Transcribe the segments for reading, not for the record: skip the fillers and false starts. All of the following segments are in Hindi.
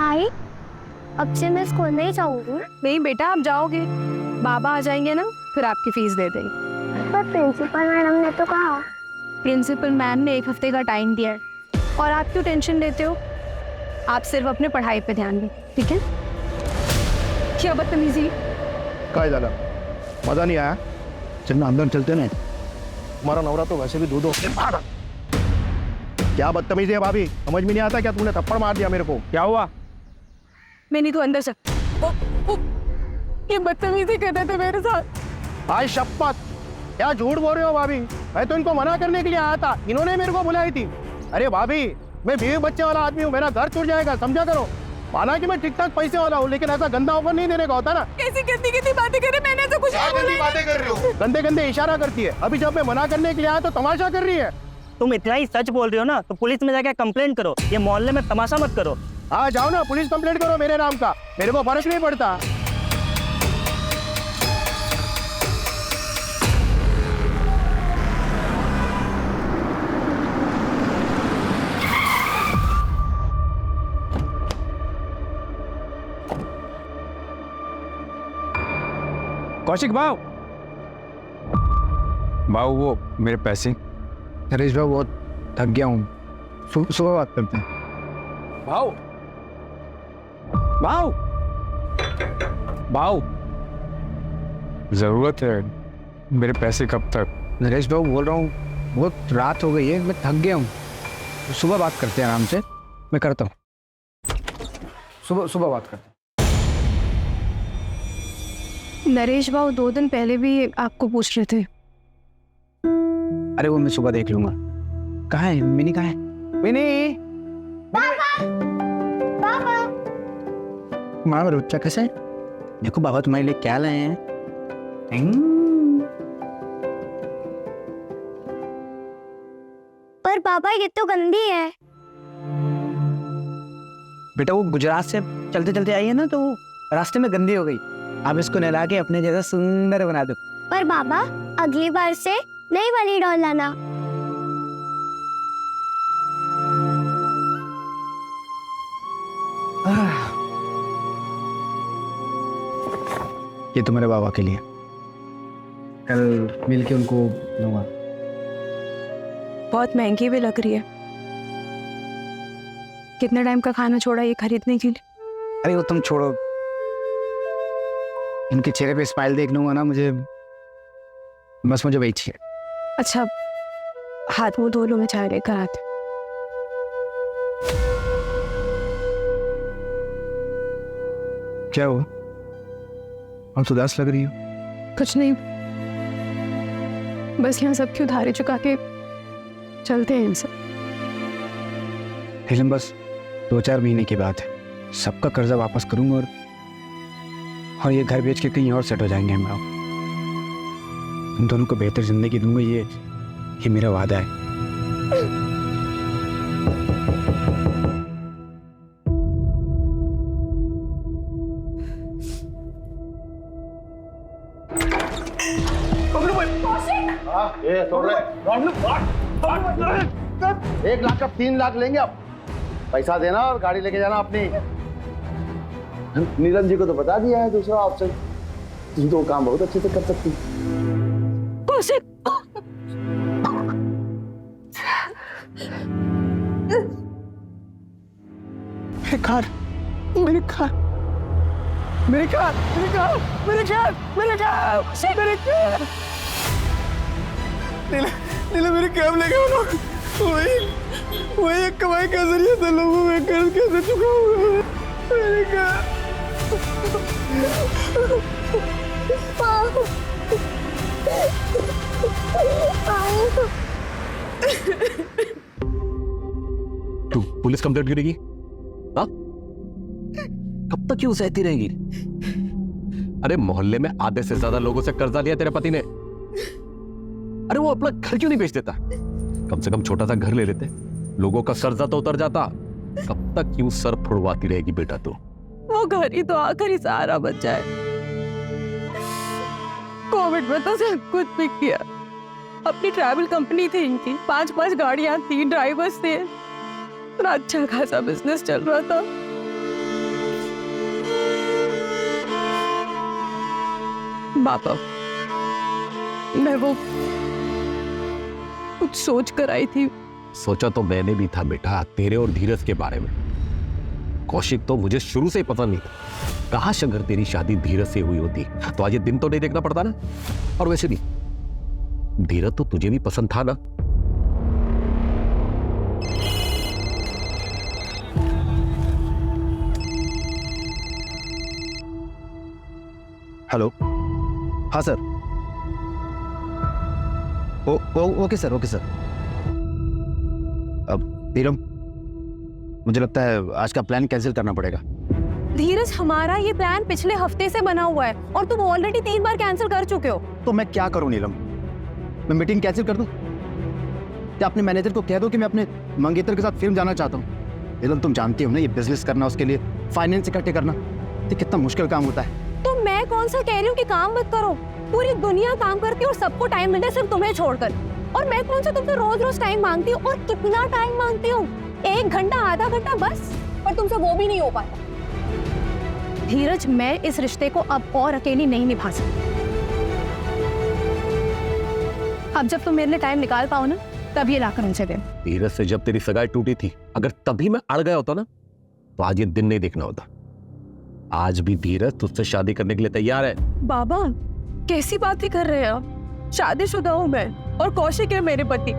आई, अब से मैं स्कूल नहीं जाऊंगी। नहीं बेटा, आप जाओगे, बाबा आ जाएंगे ना, फिर आपकी फीस दे देंगे। पर प्रिंसिपल मैडम ने तो कहा। प्रिंसिपल मैम ने 1 हफ्ते का टाइम दिया है, और आप क्यों टेंशन लेते हो? आप सिर्फ अपने पढ़ाई पे ध्यान दें, ठीक है? क्या बदतमीजी! काय झालं? मजा नहीं आया? चलना अंदर चलते ना। तुम्हारा नवरा तो वैसे भी दूधो क्या बदतमीजी है भाभी, समझ में नहीं आता क्या? तुमने थप्पड़ मार दिया मेरे को, क्या हुआ? मैंने तो अंदर से ये बदतमीजी कर रहे थे मेरे साथ। आज शपथ, क्या झूठ बोल रहे हो भाभी? मैं तो इनको मना करने के लिए आया था, इन्होंने मेरे को बुलाई थी। अरे भाभी, मैं बीवी बच्चे वाला आदमी हूँ, मेरा घर छूट जाएगा, समझा करो। माना कि मैं ठीक ठाक पैसे वाला हूँ, लेकिन ऐसा गंदा ऑफर नहीं देने का होता ना। कैसी गंदी गंदी बातें कर रहे, मैंने तो कुछ नहीं बोला। बातें कर रही हो? गंदे गंदे इशारा करती है। अभी जब मैं मना करने के लिए आया तो तमाशा कर रही है। तुम इतना ही सच बोल रहे हो ना, तो पुलिस में जाके कंप्लेंट करो। ये मोहल्ले में तमाशा मत करो। हाँ जाओ ना, पुलिस कंप्लेंट करो मेरे नाम का, मेरे को फर्क नहीं पड़ता। कौशिक भाव, वो मेरे पैसे। नरेश भाई बहुत थक गया हूँ, सुबह बात करते हैं। भाव, भाव, भाव, जरूरत है, मेरे पैसे कब तक? नरेश भाई बोल रहा हूँ, बहुत रात हो गई है, मैं थक गया हूँ, सुबह बात करते हैं आराम से। मैं करता हूँ, सुबह बात करते हैं। नरेश बाबू 2 दिन पहले भी आपको पूछ रहे थे। अरे वो मैं सुबह देख लूंगा। कहाँ है मिनी? कहाँ है मिनी? पापा, माँ बच्चा कैसे है? देखो बाबा तुम्हारे लिए क्या लाए हैं। पर पापा ये तो गंदी है। बेटा वो गुजरात से चलते चलते आई है ना, तो रास्ते में गंदी हो गई। आप इसको नहला के अपने जैसा सुंदर बना दो। पर बाबा, अगली बार से नई वाली डॉल लाना। ये तुम्हारे बाबा के लिए, कल मिलके उनको दूंगा। बहुत महंगी भी लग रही है। कितने टाइम का खाना छोड़ा ये खरीदने के लिए? अरे वो तुम छोड़ो, इनके चेहरे पे स्माइल देख लूंगा ना, मुझे वही चाहिए। अच्छा, हाथ मुंह धो लो, मैं चाय लेकर आती। क्या हुआ? आप उदास लग रही हो। कुछ नहीं, बस यहाँ सबकी उधारी चुका के चलते हैं इनसे। फिल्म बस 2-4 महीने की बात है, सबका कर्जा वापस करूंगा और ये घर बेच के कहीं और सेट हो जाएंगे हम लोग। तुम दोनों को बेहतर जिंदगी दूंगा, ये मेरा वादा है। ये तोड़ रहे 1 लाख का 3 लाख लेंगे अब। पैसा देना और गाड़ी लेके जाना अपनी। नीरज जी को तो बता दिया है दूसरा ऑप्शन, तुम तो काम बहुत अच्छे से कर सकती। मेरे कैब लेके वही एक कमाई का जरिया था, लोगों में कर्ज कैसे चुकाऊंगा? मेरे कैब। तू पुलिस कंप्लेंट करेगी? हाँ? कब तक क्यों सहती रहेगी? अरे मोहल्ले में आधे से ज्यादा लोगों से कर्जा लिया तेरे पति ने। अरे वो अपना घर क्यों नहीं बेच देता? कम से कम छोटा सा घर ले लेते, लोगों का कर्जा तो उतर जाता। कब तक क्यों सर फुड़वाती रहेगी बेटा तू? वो घर ही तो आखिरी सहारा बचा है। कोविड में तो सब कुछ बिक गया। अपनी ट्रैवल कंपनी थी इनकी, 5-5 गाड़ियां थी, ड्राइवर्स थे, इतना अच्छा खासा बिजनेस चल रहा था। बाबा, मैं वो कुछ सोच कर आई थी। सोचा तो मैंने भी था बेटा, तेरे और धीरज के बारे में। कौशिक तो मुझे शुरू से ही पसंद नहीं था। काश अगर तेरी शादी धीरज से हुई होती तो आज ये दिन तो नहीं देखना पड़ता ना। और वैसे भी धीरज तो तुझे भी पसंद था ना। हेलो, हाँ sir. Okay sir, okay sir. अब नीलम, मुझे लगता है आज का प्लान कैंसिल करना पड़ेगा। धीरज, हमारा ये प्लान पिछले हफ्ते से बना हुआ है और तुम ऑलरेडी 3 बार कैंसिल कर चुके हो। तो मैं क्या करूं नीलम? मैं मीटिंग कैंसिल कर दूं? या अपने मैनेजर को कह दो कि मैं अपने मंगेतर के साथ फिल्म जाना चाहता हूं? नीलम, तुम जानती हो ना, ये बिजनेस करना, उसके लिए फाइनेंस इकट्ठे करना, ये कितना मुश्किल काम होता है। तो मैं कौन सा कह रही हूँ कि काम मत करो? पूरी दुनिया काम करती है और सबको टाइम मिलता है, सिर्फ तुम्हें छोड़कर। और मैं कौन सा तुमसे रोज रोज टाइम मांगती हूँ? और कितना टाइम मांगती हूँ? 1 घंटा, आधा घंटा बस। पर तुमसे वो भी नहीं हो पाता। धीरज, मैं इस रिश्ते को अब और अकेली नहीं निभा सकती। अब जब तुम मेरे लिए टाइम निकाल पाओ ना, तब ये लाकर उनसे दे। धीरज से जब तेरी सगाई टूटी थी, अगर तभी मैं अड़ गया होता ना, तो आज ये दिन नहीं देखना होता। आज भी धीरज तुझसे शादी करने के लिए तैयार है। बाबा, कैसी बातें कर रहे हैं आप? शादीशुदा हूं मैं और कौशिक है मेरे पति।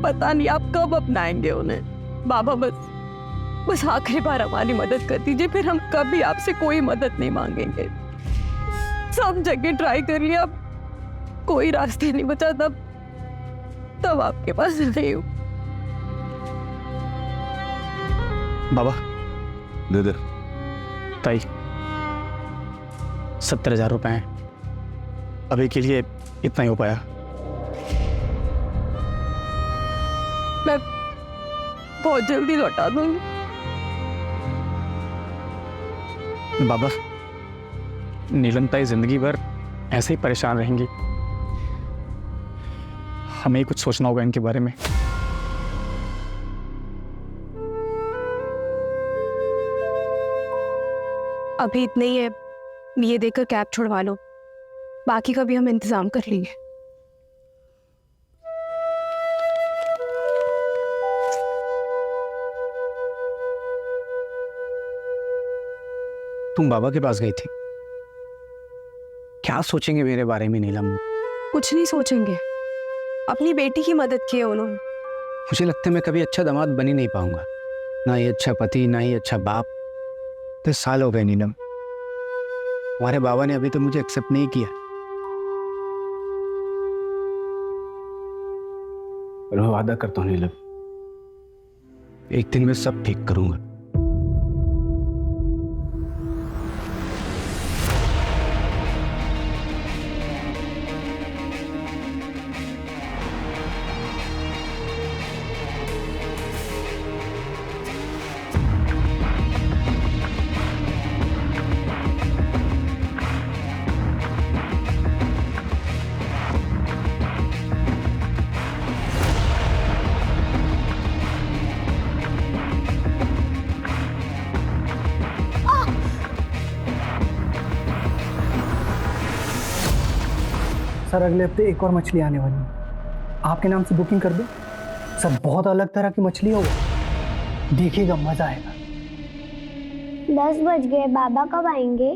पता नहीं आप कब अपनाएंगे उन्हें। बाबा, बस आखिरी बार हमारी मदद कर दीजिए, फिर हम कभी आपसे कोई मदद नहीं मांगेंगे। सब जगह ट्राई कर लिया, अब कोई रास्ते नहीं बचा। तब आपके पास नहीं हूं। बाबा, दे दे। ताई, 70,000 रुपए हैं। अभी के लिए इतना ही हो पाया। मैं बहुत जल्दी लौटा दूंगी। बाबा, नीलम ताई जिंदगी भर ऐसे ही परेशान रहेंगी। हमें ही कुछ सोचना होगा इनके बारे में। अभी इतने ही है, ये देकर कैब छुड़वा लो, बाकी का भी हम इंतजाम कर लेंगे। तुम बाबा के पास गई थी, क्या सोचेंगे मेरे बारे में नीलम? कुछ नहीं सोचेंगे, अपनी बेटी की मदद की है उन्होंने। मुझे लगता है मैं कभी अच्छा दामाद बन ही नहीं पाऊंगा, ना ही अच्छा पति, ना ही अच्छा बाप। 10 साल हो गए नीलम, हमारे बाबा ने अभी तो मुझे एक्सेप्ट नहीं किया। पर मैं वादा करता हूँ नीलम, एक दिन मैं सब ठीक करूंगा। सर, अगले हफ्ते एक और मछली आने वाली है, आपके नाम से बुकिंग कर दो। सर, बहुत अलग तरह की मछली होगा, देखिएगा, मजा आएगा। 10 बज गए, बाबा कब आएंगे?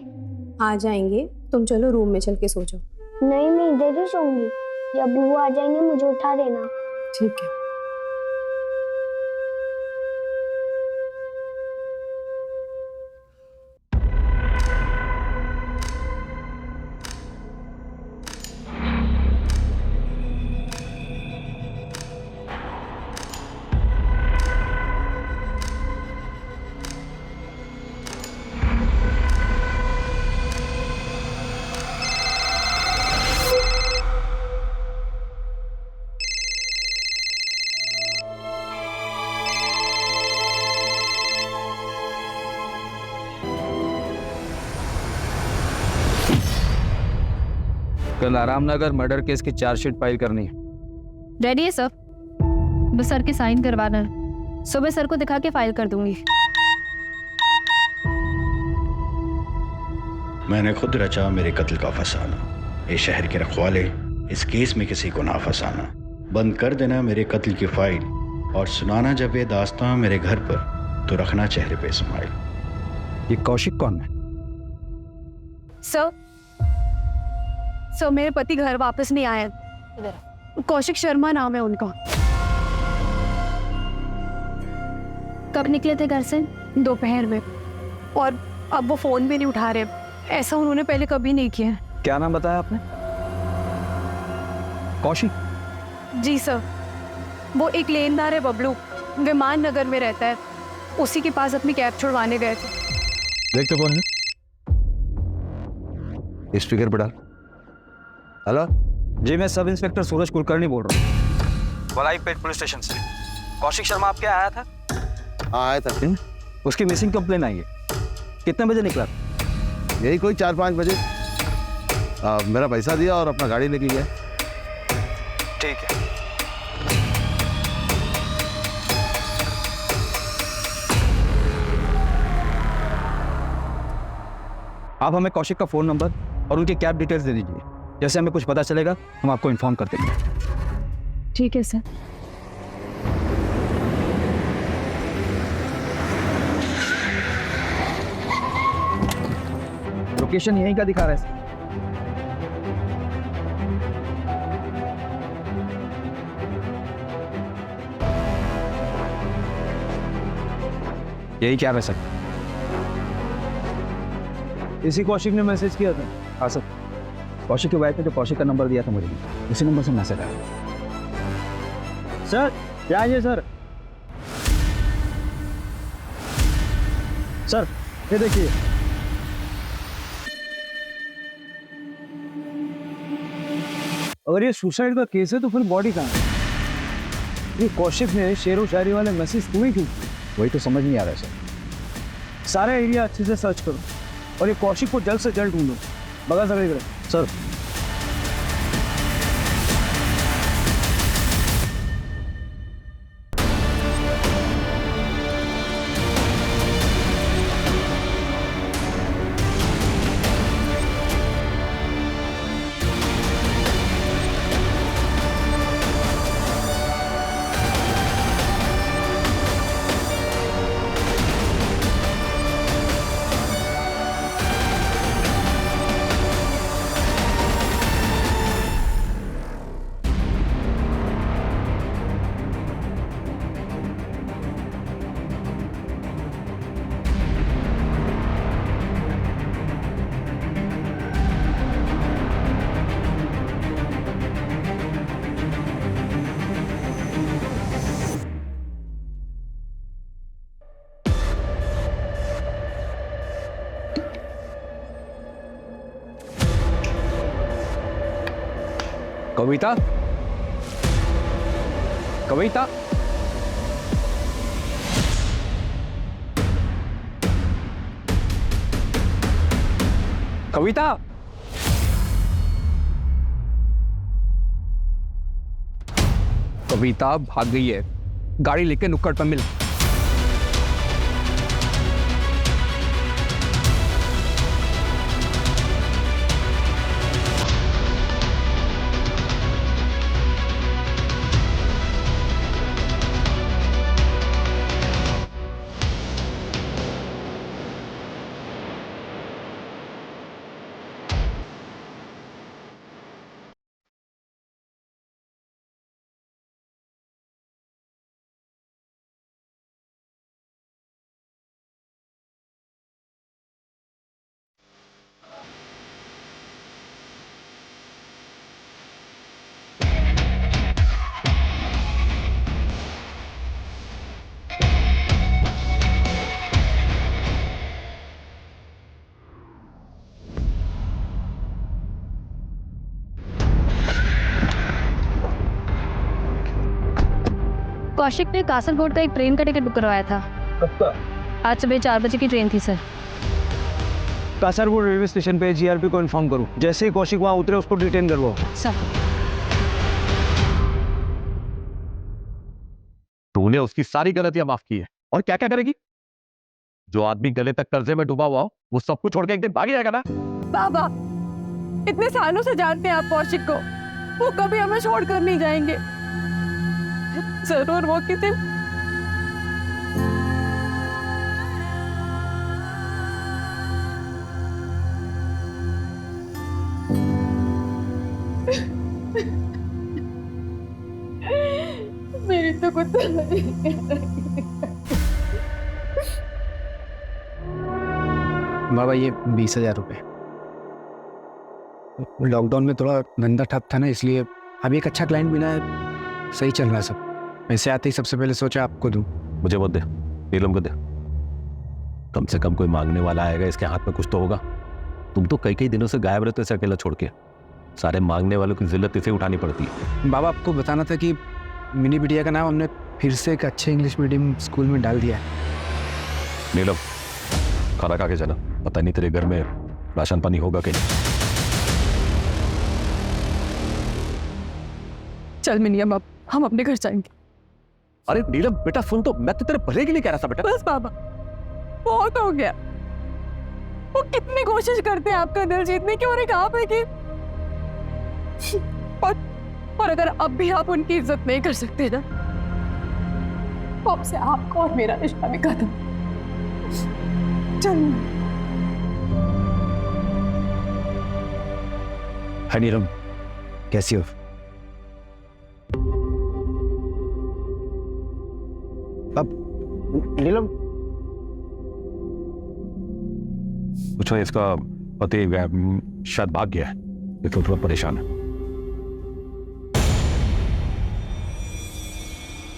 आ जाएंगे, तुम चलो रूम में चल के सो जाओ। नहीं, मैं इधर ही सोऊंगी। जब भी वो आ जाएंगे मुझे उठा देना। ठीक है। कल आरामनगर मर्डर केस की चार्जशीट फाइल करनी है। रेडी है सर, बस सर के साइन करवाना है। सुबह सर को दिखा के फाइल कर दूंगी। मैंने खुद रचा मेरे कत्ल का फसाना, ये शहर के रखवाले इस केस में किसी को ना फंसाना। बंद कर देना मेरे कत्ल की फाइल और सुनाना जब ये दास्तां मेरे घर पर, तो रखना चेहरे पे स्माइल। ये कौशिक कौन है? सर मेरे पति घर वापस नहीं आए। कौशिक शर्मा नाम है उनका। कब निकले थे घर से? दोपहर में, और अब वो फोन भी नहीं उठा रहे। ऐसा उन्होंने पहले कभी नहीं किया। क्या नाम बताया आपने? कौशिक? जी सर, वो एक लेनदार है बबलू, विमान नगर में रहता है। उसी के पास अपनी कैब छुड़वाने गए थे। देख तो कौन है? स्पीकर पे डाल। हेलो जी, मैं सब इंस्पेक्टर सूरज कुलकर्णी बोल रहा हूँ, वलाईपेट पुलिस स्टेशन से। कौशिक शर्मा आपके आया था? हाँ आया था। उसकी मिसिंग कंप्लेन आई है। कितने बजे निकला? यही कोई 4-5 बजे। मेरा पैसा दिया और अपना गाड़ी लेके गया। ठीक है। आप हमें कौशिक का फोन नंबर और उनकी कैब डिटेल्स दे दीजिए। जैसे हमें कुछ पता चलेगा हम आपको इन्फॉर्म कर देंगे। ठीक है सर। लोकेशन यहीं का दिखा रहा है। यही क्या है सर? इसी कौशिक ने मैसेज किया था। हाँ सर, कौशिक की वाइफ ने जो कौशिक का नंबर दिया था मुझे, उसी नंबर से मैसेज आया। सर क्या है सर? सर ये देखिए। अगर ये सुसाइड का केस है तो फिर बॉडी कहाँ है? ये कौशिक ने शेरो शायरी वाले मैसेज तुम्हें क्यों? वही तो समझ नहीं आ रहा है सर। सारा एरिया अच्छे से सर्च करो और ये कौशिक को जल्द से जल्द ढूंढो। बगा सर। सर कविता, कविता, कविता, कविता भाग गई है। गाड़ी लेके नुक्कड़ पर मिल। कौशिक ने कासरगोड का एक ट्रेन का टिकट बुक करवाया था। कब का? आज सुबह 4 बजे की ट्रेन थी सर। कासरगोड रेलवे स्टेशन पे जीआरपी को इन्फॉर्म करो। जैसे ही कौशिक वहां उतरे उसको डिटेन करवाओ। सर तूने उसकी सारी गलतियां माफ की है और क्या क्या करेगी? जो आदमी गले तक कर्जे में डूबा हुआ हो वो सब कुछ छोड़ के एक दिन भाग जाएगा ना। बाबा इतने सालों से जानते हैं आप कौशिक को, वो कभी हमें छोड़कर नहीं जाएंगे। जरूर वो किसी मेरी तो कुछ समझ नहीं आ रही। बाबा ये 20,000 रुपये। लॉकडाउन में थोड़ा धंधा ठप था ना, इसलिए अभी एक अच्छा क्लाइंट मिला है, सही चल रहा है सब। वैसे आते ही सबसे पहले सोचा आपको दूं। मुझे मत दे, नीलम को दे। कम से कम कोई मांगने वाला आएगा, इसके हाथ में कुछ तो होगा। तुम तो कई दिनों से गायब रहते से अकेला छोड़ के। सारे मांगने वालों की जिल्लत इसे उठानी पड़ती है। बाबा आपको बताना था कि मिनी बिटिया का नाम हमने फिर से एक अच्छे इंग्लिश मीडियम स्कूल में डाल दिया है। नीलम खाना खा के जाना, पता नहीं तेरे घर में राशन पानी होगा कि नहीं। चल मिनियम अब हम अपने घर जाएंगे। अरे नीलम बेटा सुन, तो मैं तो तेरे भले के लिए कह रहा था बेटा। बस बाबा बहुत हो गया। वो कितनी कोशिश करते हैं आपका दिल जीतने की, और एक आप है कि और अगर अब भी आप उनकी इज्जत नहीं कर सकते ना, तो अब से आपका और मेरा रिश्ता भी खत्म। चल हाय नीलम, कैसी हो? अब नीलम पूछो, इसका पति शायद भाग गया है, इसलिए थोड़ा परेशान है।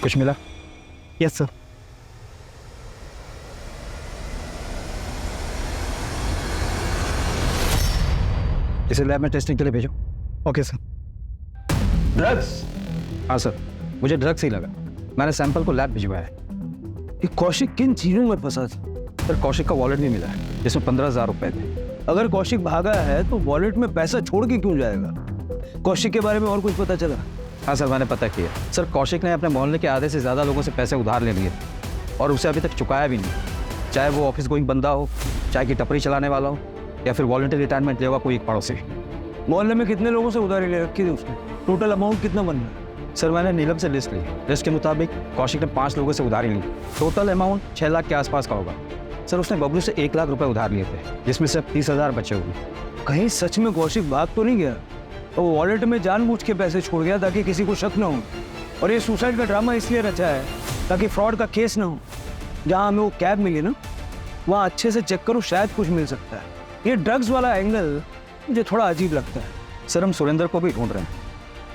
कुछ मिला? Yes sir. इसे लैब में टेस्टिंग के लिए भेजो। Okay sir. ड्रग्स? हाँ सर, मुझे ड्रग्स ही लगा। मैंने सैंपल को लैब भिजवाया है। कि कौशिक किन चीजों में फंसा था? सर कौशिक का वॉलेट भी मिला है, जिसमें 15,000 रुपए थे। अगर कौशिक भागा है तो वॉलेट में पैसा छोड़ के क्यों जाएगा? कौशिक के बारे में और कुछ पता चला? हाँ सर, मैंने पता किया। सर कौशिक ने अपने मोहल्ले के आधे से ज़्यादा लोगों से पैसे उधार ले लिए और उसे अभी तक चुकाया भी नहीं। चाहे वो ऑफिस गोइंग बंदा हो, चाहे कि टपरी चलाने वाला हो, या फिर वॉलंटरी रिटायरमेंट लेगा कोई एक पड़ोसी। मोहल्ले में कितने लोगों से उधारी ले रखी थी उसने? टोटल अमाउंट कितना बन रहा है? सर मैंने नीलम से लिस्ट ली। लिस्ट के मुताबिक कौशिक ने 5 लोगों से उधारी ली। टोटल अमाउंट 6 लाख के आसपास का होगा। सर उसने बबलू से 1 लाख रुपए उधार लिए थे, जिसमें से 30,000 बचे हुए। कहीं सच में कौशिक भाग तो नहीं गया? तो वो वॉलेट में जानबूझ के पैसे छोड़ गया ताकि किसी को शक ना हो, और ये सुसाइड का ड्रामा इसलिए रचा है ताकि फ्रॉड का केस ना हो। जहाँ हमें वो कैब मिली ना, वहाँ अच्छे से चेक करो, शायद कुछ मिल सकता है। ये ड्रग्स वाला एंगल मुझे थोड़ा अजीब लगता है। सर हम सुरेंद्र को भी ढूंढ रहे हैं।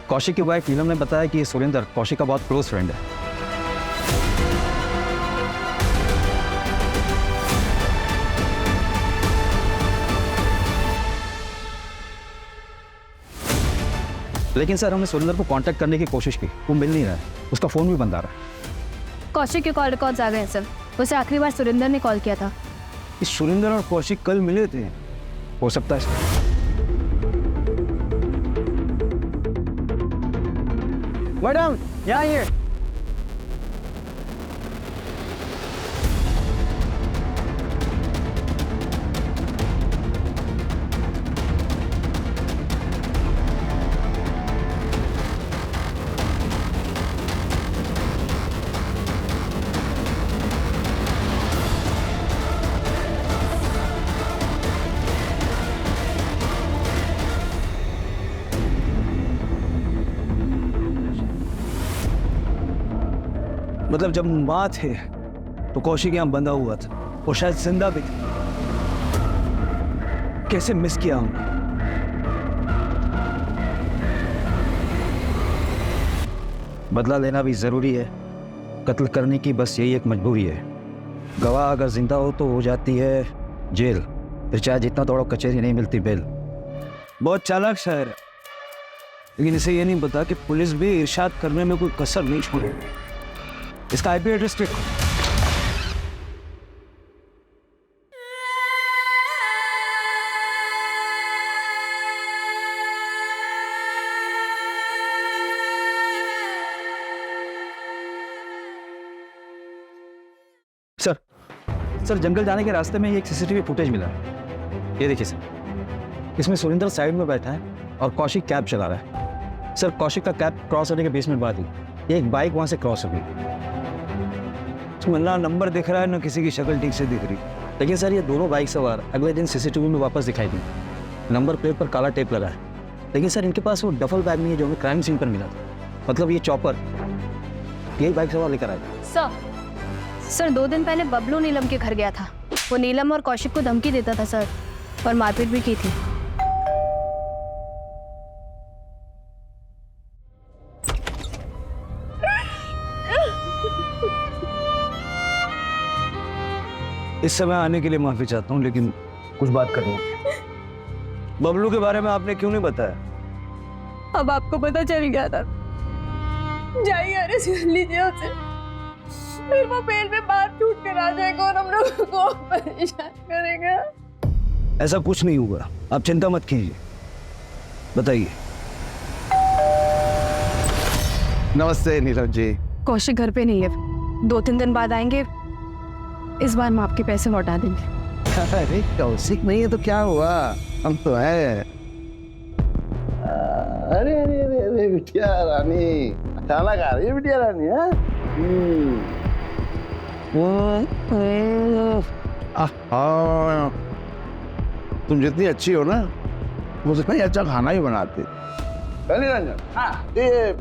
कौशिक की वाइफ नीलम ने बताया कि ये सुरेंद्र कौशिक का बहुत क्लोज फ्रेंड है। लेकिन सर हमने सुरेंद्र को कांटेक्ट करने की कोशिश की, वो मिल नहीं रहा है। उसका फ़ोन भी बंद आ रहा है। कौशिक के कॉल रिकॉर्ड्स आ गए हैं सर। उसे आखिरी बार सुरेंद्र ने कॉल किया था। इस सुरेंद्र और कौशिक कल मिले थे। हो सकता है सर। मैडम यहाँ आइए। मतलब जब माँ थे तो कौशिक यहाँ बंधा हुआ था, वो शायद जिंदा भी था। कैसे मिस किया हमने। बदला लेना भी ज़रूरी है। कत्ल करने की बस यही एक मजबूरी है। गवाह अगर जिंदा हो तो हो जाती है जेल, फिर चाहे जितना दौड़ो कचहरी नहीं मिलती बेल। बहुत चालाक शायर है, लेकिन इसे ये नहीं पता कि पुलिस भी इरशाद करने में कोई कसर नहीं छोड़ेगी। इसका आईपी एड्रेस चेक करो। सर सर जंगल जाने के रास्ते में ये एक सीसीटीवी फुटेज मिला है। ये देखिए सर, इसमें सुरेंद्र साइड में बैठा है और कौशिक कैब चला रहा है। सर कौशिक का कैब क्रॉस होने के 20 मिनट बाद ही एक बाइक वहां से क्रॉस हो गई। तो ना नंबर दिख रहा है ना किसी की शक्ल ठीक से दिख रही। लेकिन सर ये दोनों बाइक सवार अगले दिन सीसीटीवी में वापस दिखाई दी। नंबर प्लेट पर काला टेप लगा है, लेकिन सर इनके पास वो डफल बैग नहीं है जो हमें क्राइम सीन पर मिला था। मतलब ये चॉपर यही बाइक सवार लेकर आया। सर 2 दिन पहले बबलू नीलम के घर गया था। वो नीलम और कौशिक को धमकी देता था सर, और मारपीट भी की थी। इस समय आने के लिए माफी चाहता हूँ, लेकिन कुछ बात करनी है। बबलू के बारे में आपने क्यों नहीं बताया? अब आपको पता चल गया था। जाइए अरेस्ट कर लीजिए उसे, फिर वो बेल में बाहर छूट कर आ जाएगा और हम लोगों को परेशान करेगा। ऐसा कुछ नहीं हुआ, आप चिंता मत कीजिए। बताइए। नमस्ते नीरज जी। कौशिक घर पे नहीं है, 2-3 दिन बाद आएंगे। इस बार हम आपके पैसे लौटा देंगे। अरे कौशिक नहीं है तो क्या हुआ, हम तो है। अरे अरे अरे अरे बिटिया रानी, खाना खा रही है बिटिया रानी? तुम जितनी अच्छी हो ना, मुझसे नहीं अच्छा खाना ही बनाती। ये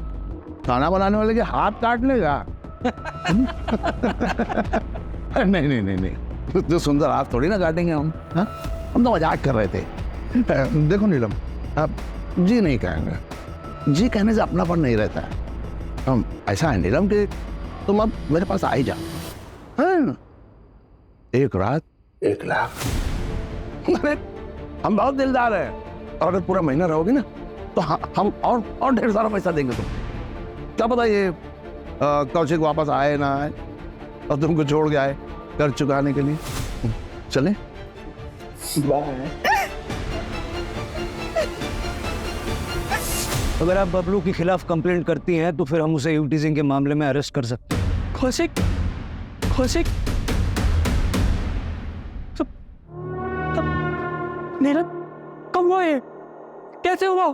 खाना बनाने वाले के हाथ काट लेगा? नहीं नहीं नहीं नहीं, जो सुंदर हाथ थोड़ी ना काटेंगे हम। हाँ, हम तो मजाक कर रहे थे। देखो नीलम, आप जी नहीं कहेंगे, जी कहने से अपनापन नहीं रहता है। हम ऐसा है नीलम कि तुम अब मेरे पास आ ही जाओ। हाँ? 1 रात 1 लाख। अरे हम बहुत दिलदार हैं, और अगर पूरा महीना रहोगे ना तो हम और ढेर सारा पैसा देंगे तुम। क्या पता ये कौशिक वापस आए ना आए और तुमको छोड़ के आए कर चुकाने के लिए। चले बाय। अगर आप बबलू के खिलाफ कंप्लेंट करती हैं तो फिर हम उसे यूटीजिंग के मामले में अरेस्ट कर सकते हैं। कौशिक, कौशिक, मेरा कब हुआ ये? कैसे हुआ?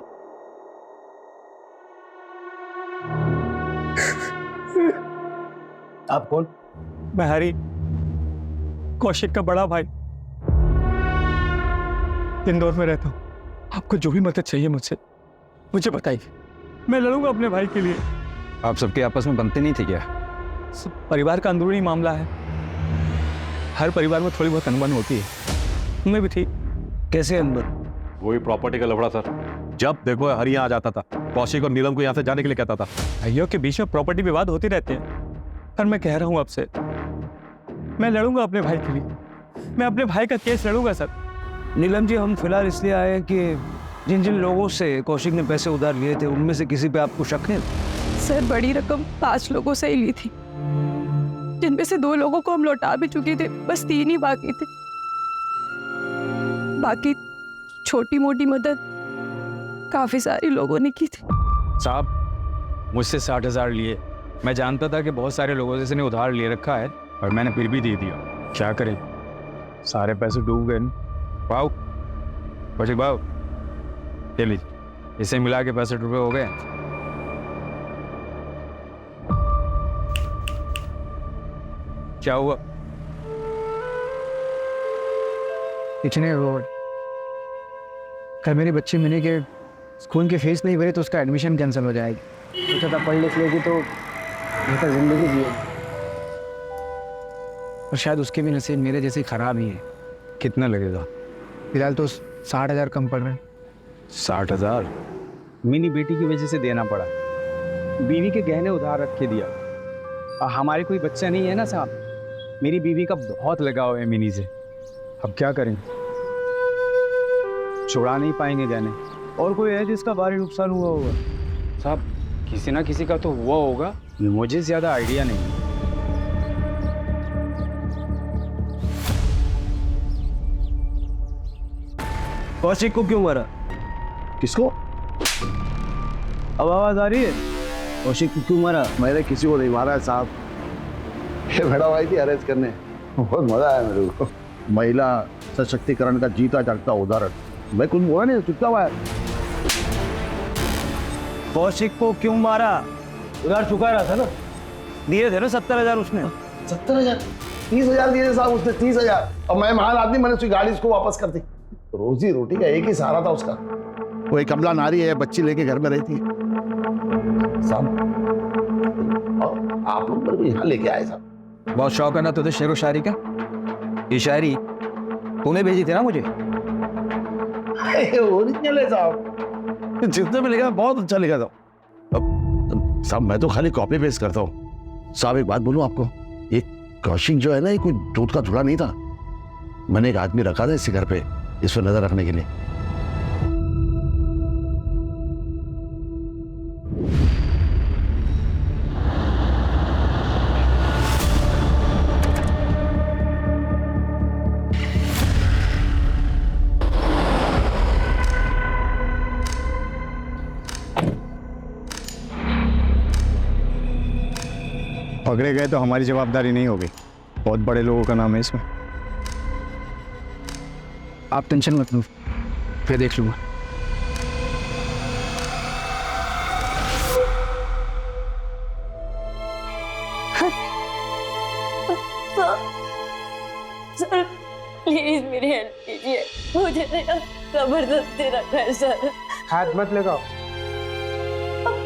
आप कौन? मैं हरी, कौशिक का बड़ा भाई, इंदौर में रहता हूँ। आपको जो भी मदद चाहिए मुझसे मुझे बताइए, मैं लड़ूंगा अपने भाई के लिए। आप सबके आपस में बनते नहीं थे क्या? परिवार का अंदरूनी मामला है, हर परिवार में थोड़ी बहुत अनबन होती है, उनमें भी थी। कैसे अनबन? वही प्रॉपर्टी का लफड़ा सर। जब देखो हरी यहाँ आ जाता था, कौशिक और नीलम को यहाँ से जाने के लिए कहता था। भाइयों के बीच में प्रॉपर्टी विवाद होते रहते हैं, पर मैं कह रहा हूँ आपसे, मैं लड़ूंगा अपने भाई के लिए, मैं अपने भाई का केस लड़ूंगा सर। नीलम जी, हम फिलहाल इसलिए आए हैं कि जिन जिन लोगों से कौशिक ने पैसे उधार लिए थे उनमें से किसी पे आपको शक है? सर बड़ी रकम 5 लोगों से ही ली थी, जिनमें से 2 लोगों को हम लौटा भी चुके थे, बस 3 ही बाकी थे। बाकी छोटी मोटी मदद काफी सारी लोगों ने की थी। साहब मुझसे 60,000 लिए। मैं जानता था कि बहुत सारे लोगों से इसने उधार ले रखा है और मैंने फिर भी दे दिया। क्या करें, सारे पैसे डूब गए। भाव कौशिक भाव, ले लीजिए, इसे मिला के 65 रुपये हो गए। क्या हुआ? इतने रोड कल मेरी बच्ची मिनी के स्कूल की फीस नहीं भरी तो उसका एडमिशन कैंसिल हो जाएगी। सोचा था पढ़ लिख लेगी तो बेहतर जिंदगी जिएगी, और शायद उसके भी नसीब मेरे जैसे खराब ही है। कितना लगेगा? फिलहाल तो 60,000 कम पड़ रहे हैं। 60,000 मिनी बेटी की वजह से देना पड़ा। बीवी के गहने उधार रख के दिया। और हमारे कोई बच्चा नहीं है ना साहब, मेरी बीवी का बहुत लगाव है मिनी से। अब क्या करें, छुड़ा नहीं पाएंगे गहने। और कोई है जिसका भारी नुकसान हुआ होगा? साहब किसी ना किसी का तो हुआ होगा, मुझे ज्यादा आइडिया नहीं है। कौशिक को क्यों मारा? किसको? अब आवाज आ रही है? कौशिक को क्यों मारा? मैंने किसी को नहीं मारा है साहब, ये मैडम आई थी अरेस्ट करने, बहुत मजा आया मेरे को। महिला सशक्तिकरण का जीता जागता उदाहरण। मैं कुछ बोला नहीं, चुपचाप आया। कौशिक को क्यों मारा? उधार चुका रहा था ना, दिए थे ना 70,000 उसने। 70,000? 30,000 दिए साहब उसने, 30,000। और मैं महान आदमी, मैंने उसकी गाड़ी उसको वापस कर दी। रोजी रोटी का एक ही सहारा था उसका। वो एक कमला नारी है, बच्ची लेके घर में रहती है साहब। आप लोग मेरे को यहाँ लेके आए साहब। बहुत शौक है ना तुझे शेरो शायरी का? ये शायरी तूने भेजी थी ना मुझे? ओरिजिनल है साहब, जितने में लिखा बहुत अच्छा लिखा था। अब साहब मैं तो खाली कॉपी पेस्ट करता हूँ। साहब एक बात बोलूं आपको, ये कौशिक जो है ना, ये कोई दूध का धुला नहीं था। मैंने एक आदमी रखा था इसी घर पे इस पर नजर रखने के लिए। पकड़े गए तो हमारी जवाबदारी नहीं होगी, बहुत बड़े लोगों का नाम है इसमें। आप टेंशन मत लो, फिर देख लूंगा। सर प्लीज मेरी हेल्प कीजिए, मुझे जबरदस्ती रखा है सर। हाथ मत लगाओ।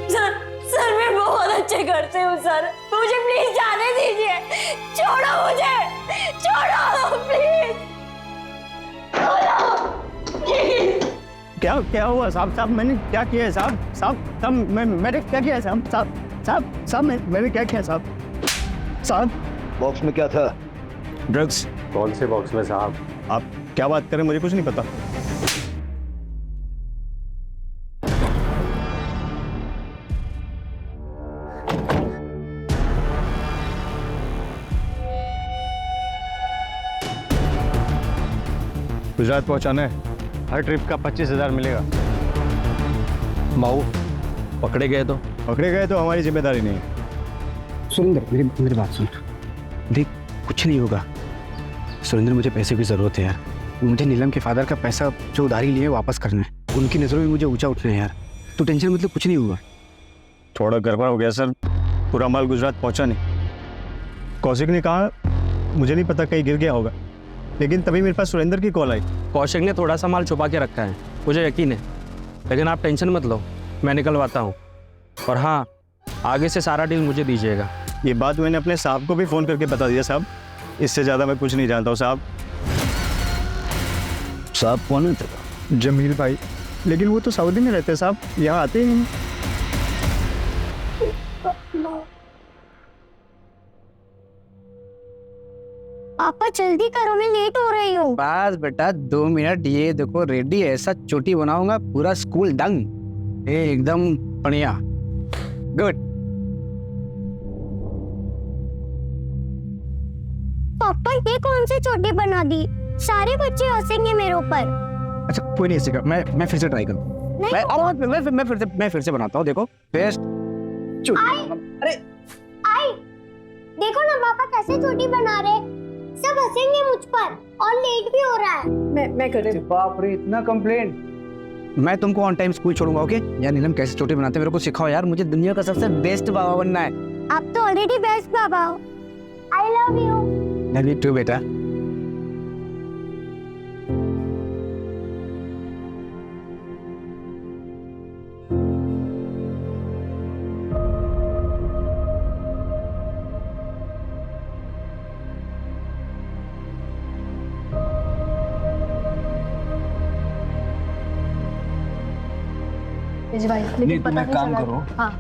सर सर मैं बहुत अच्छे घर से हूँ सर, मुझे प्लीज जाने दीजिए। छोड़ो मुझे, छोड़ो प्लीज, क्या क्या हुआ साहब? साहब मैंने क्या किया है साहब? साहब मैंने क्या किया है साहब? साहब मैंने क्या किया साहब? साहब बॉक्स में क्या था? ड्रग्स। कौन से बॉक्स में साहब? आप क्या बात करें, मुझे कुछ नहीं पता। गुजरात पहुंचाना है, हर ट्रिप का 25,000 मिलेगा। माऊ पकड़े गए तो? पकड़े गए तो हमारी जिम्मेदारी नहीं है। सुरेंद्र मेरी बात सुन, देख कुछ नहीं होगा। सुरेंद्र मुझे पैसे की ज़रूरत है यार। मुझे नीलम के फादर का पैसा जो उधारी लिए वापस करना है। उनकी नज़रों में मुझे ऊंचा उठना है यार। तो टेंशन मतलब कुछ नहीं होगा। थोड़ा गड़बड़ हो गया सर, पूरा माल गुजरात पहुंचा नहीं। कौशिक ने कहा मुझे नहीं पता, कहीं गिर गया होगा, लेकिन तभी मेरे पास सुरेंद्र की कॉल आई। कौशिक ने थोड़ा सा माल छुपा के रखा है, मुझे यकीन है, लेकिन आप टेंशन मत लो, मैं निकलवाता हूँ। और हाँ, आगे से सारा डील मुझे दीजिएगा। ये बात मैंने अपने साहब को भी फ़ोन करके बता दिया साहब, इससे ज़्यादा मैं कुछ नहीं जानता हूँ साहब। साहब कौन है तेरा? जमील भाई, लेकिन वो तो सऊदी में रहते हैं साहब, यहाँ आते ही नहीं। पापा जल्दी करो, मैं लेट हो रही हूँ। बस बेटा 2 मिनट, ये देखो रेडी, ऐसा चोटी बनाऊंगा पूरा स्कूल दंग एकदम बढ़िया। गुड। पापा ये कौन सी चोटी बना दी? सारे बच्चे हंसेंगे मेरे ऊपर। अच्छा कोई नहीं हंसेगा, मैं फिर से ट्राई करूँ। मैं फिर से बनाता हूँ। देखो फेस्ट अरे आई देखो ना पापा कैसे चोटी बना रहे, सब हंसेंगे मुझ पर और लेट भी हो रहा है। मैं कर रही हूँ। बाप रे इतना कंप्लेंट। मैं तुमको ऑन टाइम स्कूल छोड़ूंगा, ओके? यार नीलम कैसे चोटी बनाते हैं मेरे को सिखाओ यार, मुझे दुनिया का सबसे बेस्ट बाबा बनना है। आप तो ऑलरेडी बेस्ट बाबा हो। I love you. Love you too बेटा। लेकिन पता नहीं काम चला। करो। हाँ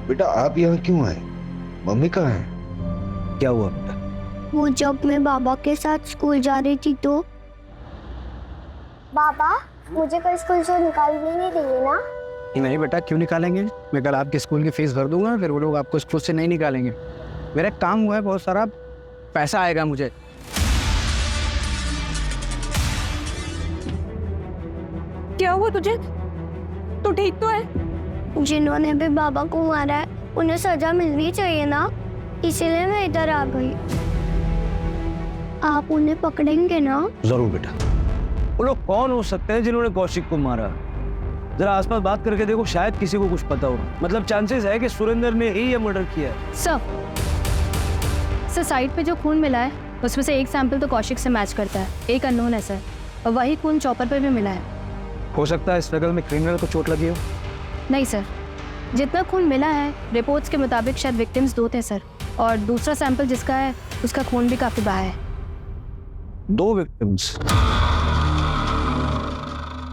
बेटा आप यहाँ क्यों आए? मम्मी कहाँ है? क्या हुआ बेटा? वो जब मैं बाबा के साथ स्कूल जा रही थी तो बाबा मुझे कल स्कूल से निकालने नहीं देंगे ना? नहीं बेटा, क्यों निकालेंगे? मैं कल आपके स्कूल की फीस भर दूंगा, फिर वो लोग आपको स्कूल से नहीं निकालेंगे। मेरा काम हुआ है, बहुत सारा पैसा आएगा मुझे। क्या हुआ तुझे? तू ठीक तो है? जिन्होंने भी बाबा को मारा है उन्हें सजा मिलनी चाहिए ना। इसलिए मैं इधर आ गई। आप उन्हें पकड़ेंगे ना? जरूर बेटा। वो लोग कौन हो सकते हैं जिन्होंने कौशिक को मारा? जरा आसपास बात करके देखो, शायद किसी को कुछ पता हो। मतलब चांसेस है कि सुरेंद्र ने ही ये मर्डर किया है। सर साइड पे जो खून मिला है उसमें से एक सैंपल तो कौशिक से मैच करता है, एक अननोन है सर, और वही खून चॉपर पे भी मिला है। हो सकता है स्ट्रगल में क्रिमिनल को चोट लगी हो। नहीं सर, जितना खून मिला है रिपोर्ट्स के मुताबिक शायद विक्टिम्स 2 थे सर, और दूसरा सैंपल जिसका है उसका खून भी काफी बहा है। 2 विक्टिम्स,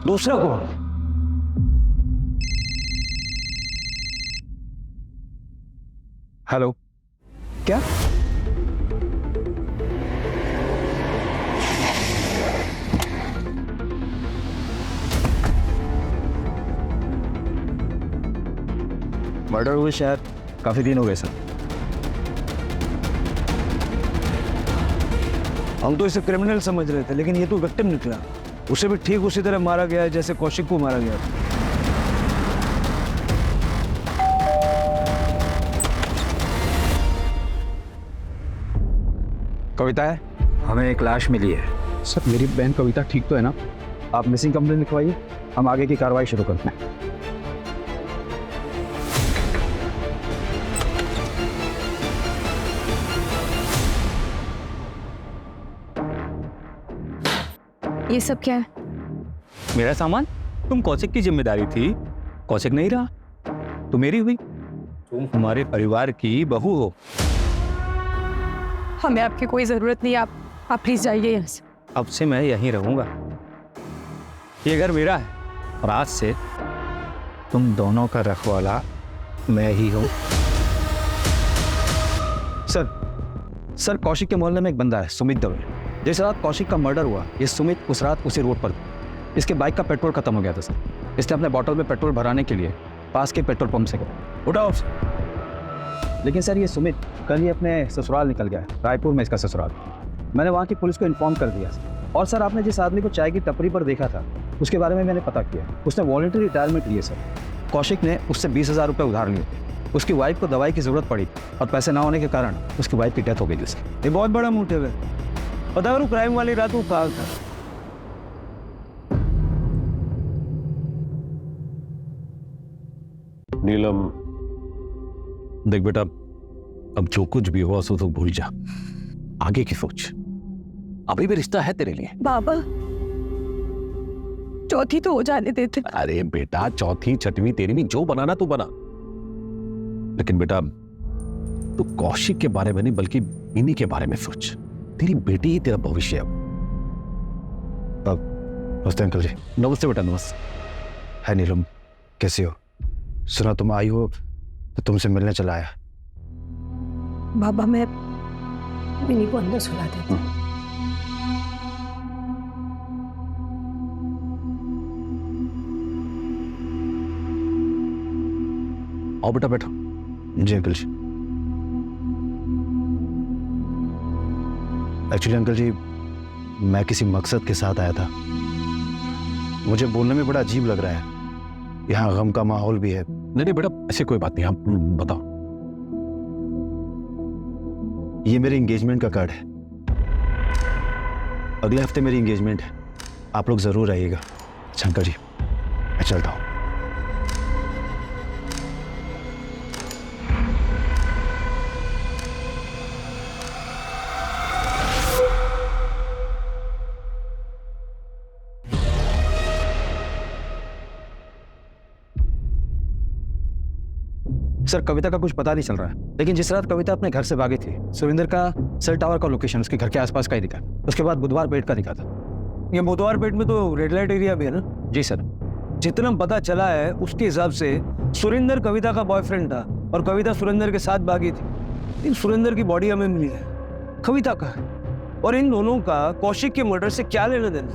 दूसरा कौन? हेलो, क्या? मर्डर हुए शायद काफी दिन हो गए सर। हम तो इसे क्रिमिनल समझ रहे थे, लेकिन ये तो विक्टिम निकला। उसे भी ठीक उसी तरह मारा गया है जैसे कौशिक को मारा गया था। कविता है? हमें एक लाश मिली है। सर मेरी बहन कविता ठीक तो है ना? आप मिसिंग कंप्लेंट लिखवाइए, हम आगे की कार्रवाई शुरू करते हैं। ये सब क्या है? मेरा सामान? तुम कौशिक की जिम्मेदारी थी, कौशिक नहीं रहा तो मेरी हुई। तुम हमारे परिवार की बहू हो। हमें आपकी कोई जरूरत नहीं, आप प्लीज जाइए यहाँ से। अब से मैं यहीं रहूंगा। ये घर मेरा है और आज से तुम दोनों का रखवाला मैं ही हूं। सर कौशिक के मोहल्ले में एक बंदा है सुमित दवे। जिस रात कौशिक का मर्डर हुआ, ये सुमित उस रात उसी रोड पर था। इसके बाइक का पेट्रोल खत्म हो गया था सर। इसने अपने बॉटल में पेट्रोल भराने के लिए पास के पेट्रोल पंप से गया। उठाओ। लेकिन सर ये सुमित कल ही अपने ससुराल निकल गया है, रायपुर में इसका ससुराल। मैंने वहाँ की पुलिस को इन्फॉर्म कर दिया। और सर आपने जिस आदमी को चाय की टपरी पर देखा था, उसके बारे में मैंने पता किया। उसने वॉलंटरी रिटायरमेंट लिए सर। कौशिक ने उससे 20,000 रुपये उधार लिए थे। उसकी वाइफ को दवाई की ज़रूरत पड़ी और पैसे ना होने के कारण उसकी वाइफ की डेथ हो गई थी। ये बहुत बड़ा मोटिव है। पता करूँ क्राइम वाली रात वो कहाँ था? नीलम, देख बेटा, अब जो कुछ भी हुआ सो तो भूल जा, आगे की सोच। अभी भी रिश्ता है तेरे लिए। बाबा, चौथी तो हो जाने देते। अरे बेटा, चौथी छठवीं तेरी भी जो बनाना तू बना, लेकिन बेटा तू कौशिक के बारे में नहीं बल्कि इन्हीं के बारे में सोच। तेरी बेटी ही तेरा भविष्य है। नमस्ते अंकल जी। नमस्ते बेटा, नमस्ते। है नीलम, कैसी हो? सुना तुम आई हो तो तुमसे मिलने चला आया। बाबा मैं इन्हीं को अंदर सुला देती हूँ। आओ बेटा, बैठो। जी अंकल जी। एक्चुअली अंकल जी, मैं किसी मकसद के साथ आया था। मुझे बोलने में बड़ा अजीब लग रहा है, यहाँ गम का माहौल भी है। नहीं बेटा, ऐसी कोई बात नहीं, आप बताओ। ये मेरे एंगेजमेंट का कार्ड है। अगले हफ्ते मेरी एंगेजमेंट है, आप लोग जरूर आइएगा। अच्छा अंकल जी, मैं चलता हूँ। सर कविता का कुछ पता नहीं चल रहा है, लेकिन जिस रात कविता अपने घर से भागी थी, सुरेंद्र का सेल टावर का लोकेशन उसके घर के आसपास का ही दिखा। उसके बाद बुधवार पेट का दिखा था। ये बुधवार पेट में तो रेड लाइट एरिया भी है ना? जी सर। जितना पता चला है उसके हिसाब से सुरेंद्र कविता का बॉयफ्रेंड था और कविता सुरेंद्र के साथ भागी थी। लेकिन सुरेंद्र की बॉडी हमें मिली है, कविता का। और इन दोनों का कौशिक के मर्डर से क्या लेना देना?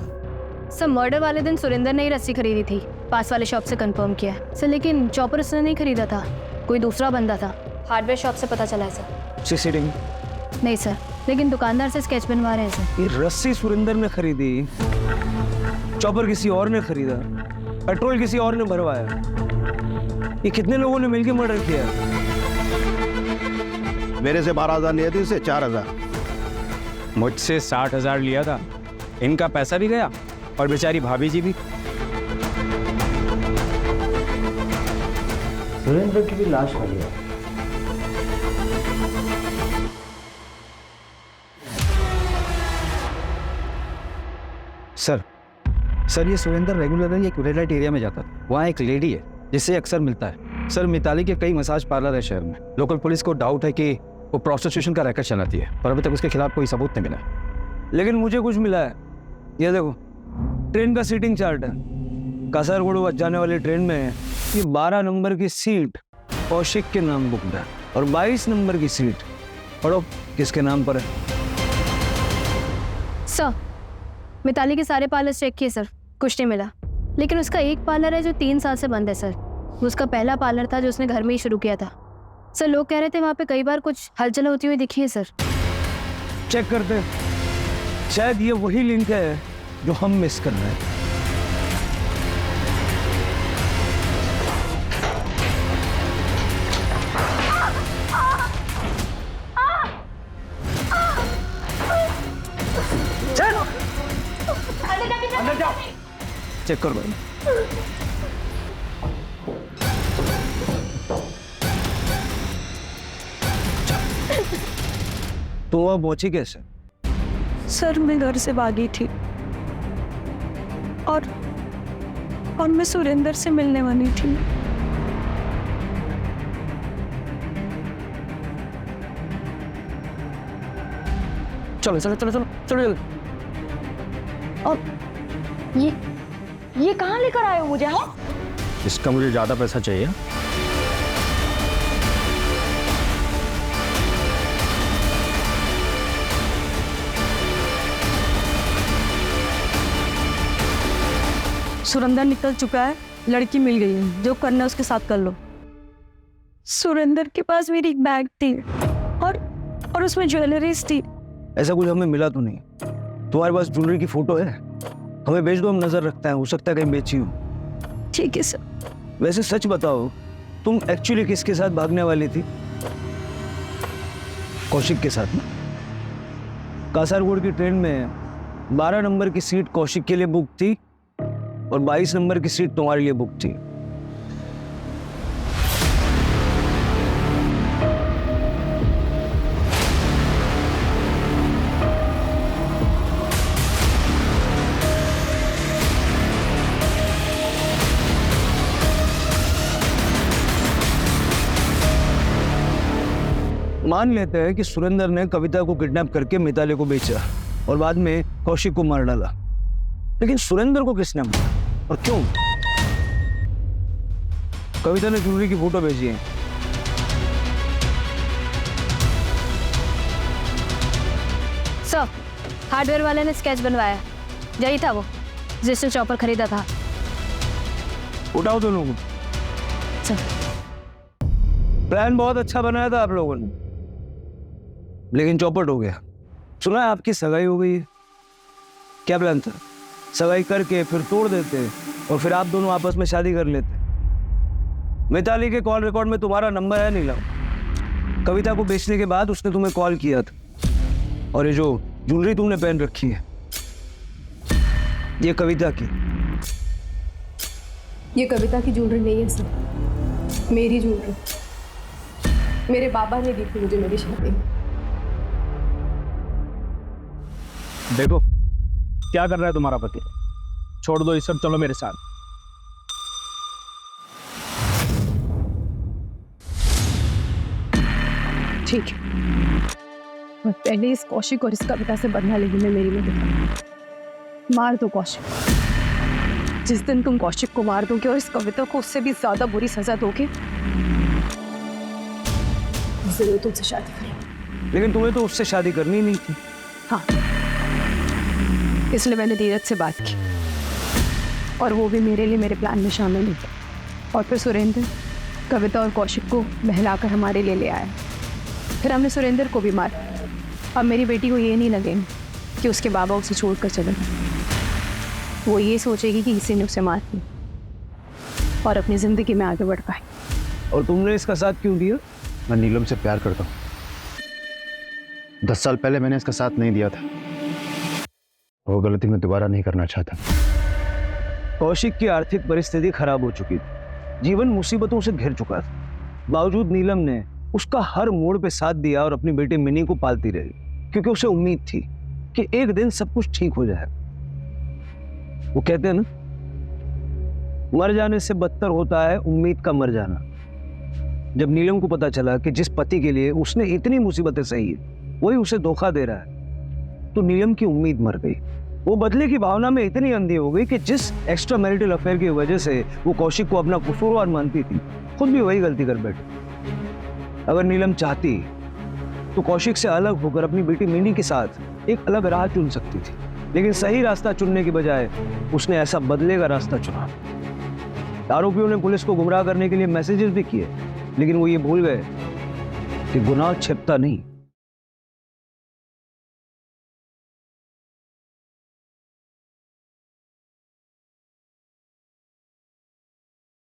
सर मर्डर वाले दिन सुरेंद्र ने ही रस्सी खरीदी थी, पास वाले शॉप से कंफर्म किया सर, लेकिन चॉपर उसने नहीं खरीदा था, कोई दूसरा बंदा था। हार्डवेयर शॉप से पता चला है सर। सीसीटीवी नहीं सर, लेकिन दुकानदार से स्केच बनवा रहे हैं सर। ये रस्सी सुरेंद्र ने खरीदी, चॉपर किसी और ने खरीदा, पेट्रोल किसी और ने भरवाया। ये कितने लोगों ने मिलकर मर्डर किया? मेरे से 12,000 लिए थे, इससे 4,000। मुझसे 60,000 लिया था, इनका पैसा भी गया और बेचारी भाभी जी भी। सुरेंद्र की भी लाश मिली है। सर ये सुरेंद्र रेगुलरली एक रेड लाइट एरिया में जाता था। वहाँ एक लेडी है जिससे अक्सर मिलता है। सर मिताली के कई मसाज पार्लर है शहर में। लोकल पुलिस को डाउट है कि वो प्रोस्टिट्यूशन का रैकेट चलाती है, पर अभी तक उसके खिलाफ कोई सबूत नहीं मिला। लेकिन मुझे कुछ मिला है। ये देखो, ट्रेन का सीटिंग चार्ट है। कासरगोड जाने वाली ट्रेन में ये 12 नंबर की सीट कौशिक के नाम बुक है और 22 नंबर की सीट पढ़ो किसके नाम पर है। सर मिताली के सारे पार्लर चेक किए सर, कुछ नहीं मिला। लेकिन उसका एक पार्लर है जो 3 साल से बंद है सर। वो उसका पहला पार्लर था जो उसने घर में ही शुरू किया था। सर लोग कह रहे थे वहाँ पे कई बार कुछ हलचल होती हुई दिखी है सर। चेक करते हैं, शायद ये वही लिंक है जो हम मिस कर रहे हैं। चेक करो भाई। तो वह पहुंची कैसे? सर मैं घर से भागी थी और मैं सुरेंद्र से मिलने वाली थी। चलो चलो चलो चलो चलो। और ये कहाँ लेकर आए हो मुझे? हाँ इसका मुझे ज़्यादा पैसा चाहिए। सुरेंद्र निकल चुका है, लड़की मिल गई है, जो करना है उसके साथ कर लो। सुरेंद्र के पास मेरी एक बैग थी और उसमें ज्वेलरीज थी। ऐसा कुछ हमें मिला तो नहीं। तुम्हारे पास ज्वेलरी की फोटो है? हमें भेज दो, हम नजर रखते हैं, हो सकता है कहीं बेची हो। ठीक है सर। वैसे सच बताओ, तुम एक्चुअली किसके साथ भागने वाली थी? कौशिक के साथ ना? कासरगोड की ट्रेन में 12 नंबर की सीट कौशिक के लिए बुक थी और 22 नंबर की सीट तुम्हारे लिए बुक थी। मान लेते हैं कि सुरेंद्र ने कविता को किडनैप करके मिताली को बेचा और बाद में कौशिक को मार डाला, लेकिन सुरेंद्र को किसने मारा और क्यों? कविता ने ज्वेलरी की फोटो भेजी है। सर हार्डवेयर वाले ने स्केच बनवाया, यही था वो जिसने चॉपर खरीदा था। उठाओ दोनों को। प्लान बहुत अच्छा बनाया था आप लोगों ने, लेकिन चौपट हो गया। सुना है आपकी सगाई हो गई है। क्या प्लान था? सगाई करके फिर तोड़ देते और फिर आप दोनों आपस में शादी कर लेते। मिताली के कॉल रिकॉर्ड में तुम्हारा नंबर है नीलम। कविता को बेचने के बाद उसने तुम्हें कॉल किया था। और ये जो ज्वेलरी तुमने पहन रखी है, ये कविता की। ये कविता की ज्वेलरी नहीं है सर, मेरी ज्वेलरी। मेरे बाबा ने दी थी मुझे मेरी शादी। देखो क्या कर रहा है तुम्हारा पति। छोड़ दो ये सब, चलो मेरे साथ। ठीक है, मैं पहले इस कौशिक और इस कविता से बदला लेगी मैं मेरी मदद। मार दो कौशिक। जिस दिन तुम कौशिक को मार दोगे और इस कविता को उससे भी ज्यादा बुरी सजा दोगे, जरूर तुमसे शादी करेंगे। लेकिन तुम्हें तो उससे शादी करनी नहीं थी। हाँ, इसलिए मैंने धीरज से बात की और वो भी मेरे लिए मेरे प्लान में शामिल हुई। और फिर सुरेंद्र कविता और कौशिक को बहलाकर हमारे लिए ले आया। फिर हमने सुरेंद्र को भी मारा। अब मेरी बेटी को ये नहीं लगेगा कि उसके बाबा उसे छोड़कर चले गए। वो ये सोचेगी कि किसी ने उसे मार दिया और अपनी जिंदगी में आगे बढ़ पाए। और तुमने इसका साथ क्यों दिया? मैं नीलम से प्यार करता हूँ, 10 साल पहले मैंने इसका साथ नहीं दिया था। वो गलती मैं दोबारा नहीं करना चाहता। कौशिक की आर्थिक परिस्थिति खराब हो चुकी थी, जीवन मुसीबतों से घिर चुका था। बावजूद नीलम ने उसका हर मोड़ पे साथ दिया और अपनी बेटी मिनी को पालती रही, क्योंकि उसे उम्मीद थी कि एक दिन सब कुछ ठीक हो जाए। वो कहते हैं ना, मर जाने से बदतर होता है उम्मीद का मर जाना। जब नीलम को पता चला कि जिस पति के लिए उसने इतनी मुसीबतें सही है वही उसे धोखा दे रहा है, तो नीलम की उम्मीद मर गई। वो बदले की भावना में इतनी अंधी हो गई कि जिस एक्स्ट्रा मैरिटल अफेयर की वजह से वो कौशिक को अपना कसूरवार मानती थी, खुद भी वही गलती कर बैठी। अगर नीलम चाहती तो कौशिक से अलग होकर अपनी बेटी मिनी के साथ एक अलग राह चुन सकती थी, लेकिन सही रास्ता चुनने की बजाय उसने ऐसा बदले का रास्ता चुना। आरोपियों ने पुलिस को गुमराह करने के लिए मैसेजेस भी किए, लेकिन वो ये भूल गए कि गुनाह छिपता नहीं,